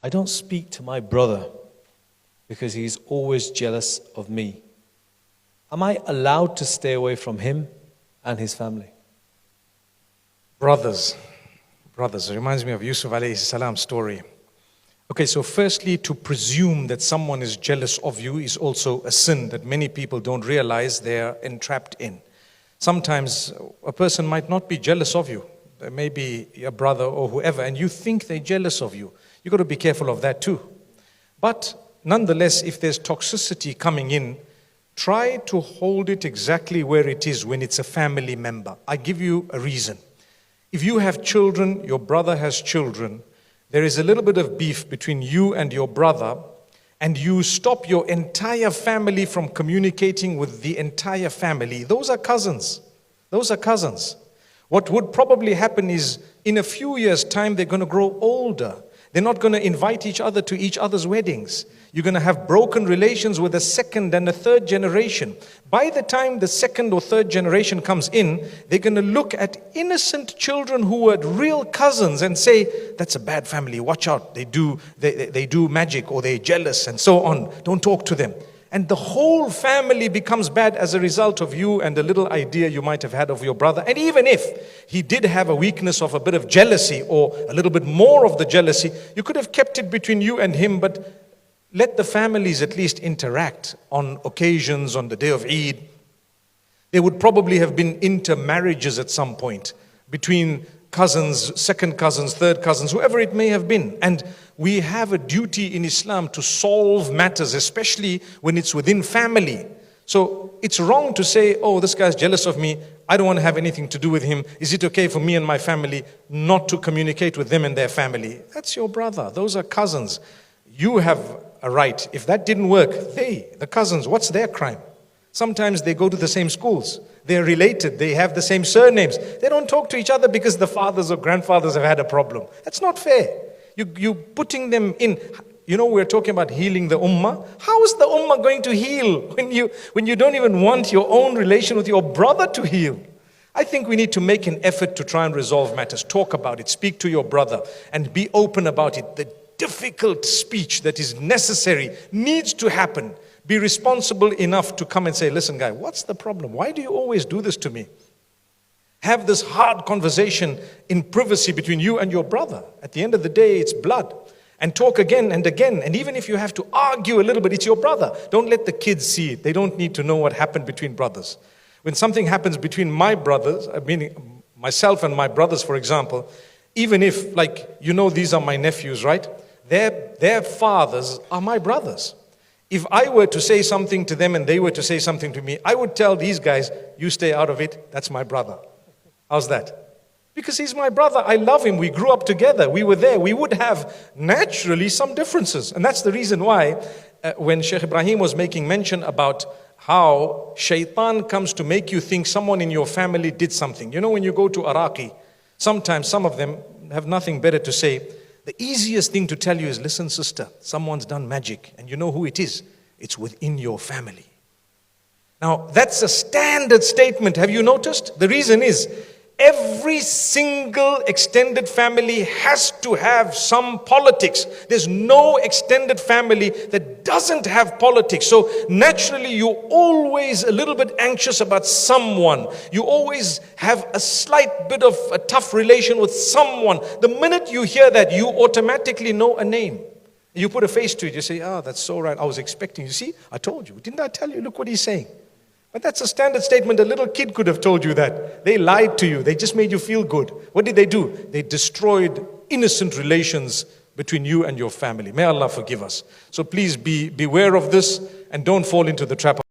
I don't speak to my brother because he's always jealous of me. Am I allowed to stay away from him and his family? Brothers, it reminds me of Yusuf alayhi salam's story. Okay, so firstly, to presume that someone is jealous of you is also a sin that many people don't realize they're entrapped in. Sometimes a person might not be jealous of you. There may be a brother or whoever, and you think they're jealous of you. You've got to be careful of that too. But nonetheless, if there's toxicity coming in, try to hold it exactly where it is when it's a family member. I give you a reason. If you have children, your brother has children, there is a little bit of beef between you and your brother, and you stop your entire family from communicating with the entire family. Those are cousins. Those are cousins. What would probably happen is, in a few years' time, they're going to grow older. They're not going to invite each other to each other's weddings. You're going to have broken relations with a second and a third generation. By the time the second or third generation comes in, they're going to look at innocent children who were real cousins and say, that's a bad family, watch out, they do magic, or they're jealous and so on. Don't talk to them. And the whole family becomes bad as a result of you and the little idea you might have had of your brother. And even if he did have a weakness of a bit of jealousy or a little bit more of the jealousy, you could have kept it between you and him, but let the families at least interact on occasions, on the day of Eid. There would probably have been intermarriages at some point between cousins, second cousins, third cousins, whoever it may have been. And we have a duty in Islam to solve matters, especially when it's within family. So it's wrong to say, oh, this guy's jealous of me, I don't want to have anything to do with him. Is it okay for me and my family not to communicate with them and their family? That's your brother. Those are cousins. You have a right. If that didn't work, the cousins, what's their crime? Sometimes they go to the same schools. They're related. They have the same surnames. They don't talk to each other because the fathers or grandfathers have had a problem. That's not fair. You putting them in. You know, we're talking about healing the ummah. How is the ummah going to heal when you don't even want your own relation with your brother to heal? I think we need to make an effort to try and resolve matters. Talk about it. Speak to your brother and be open about it. The difficult speech that is necessary needs to happen. Be responsible enough to come and say, listen guy, what's the problem? Why do you always do this to me? Have this hard conversation in privacy between you and your brother. At the end of the day, it's blood. And talk again and again. And even if you have to argue a little bit, it's your brother. Don't let the kids see it. They don't need to know what happened between brothers. When something happens between my brothers, meaning myself and my brothers, for example, even if, like, you know, these are my nephews, right? Their fathers are my brothers. If I were to say something to them and they were to say something to me, I would tell these guys, you stay out of it, that's my brother. How's that? Because he's my brother, I love him, we grew up together, we were there. We would have naturally some differences. And that's the reason why when Sheikh Ibrahim was making mention about how shaitan comes to make you think someone in your family did something. You know, when you go to Iraqi, sometimes some of them have nothing better to say. The easiest thing to tell you is, listen sister, someone's done magic and you know who it is. It's within your family. Now that's a standard statement. Have you noticed? The reason is, every single extended family has to have some politics. There's no extended family that doesn't have politics. So naturally you're always a little bit anxious about someone. You always have a slight bit of a tough relation with someone. The minute you hear that, you automatically know a name. You put a face to it. You say, that's so right. I was expecting. You see, I told you. Didn't I tell you? Look what he's saying. But that's a standard statement. A little kid could have told you that. They lied to you. They just made you feel good. What did they do? They destroyed innocent relations between you and your family. May Allah forgive us. So please beware of this and don't fall into the trap of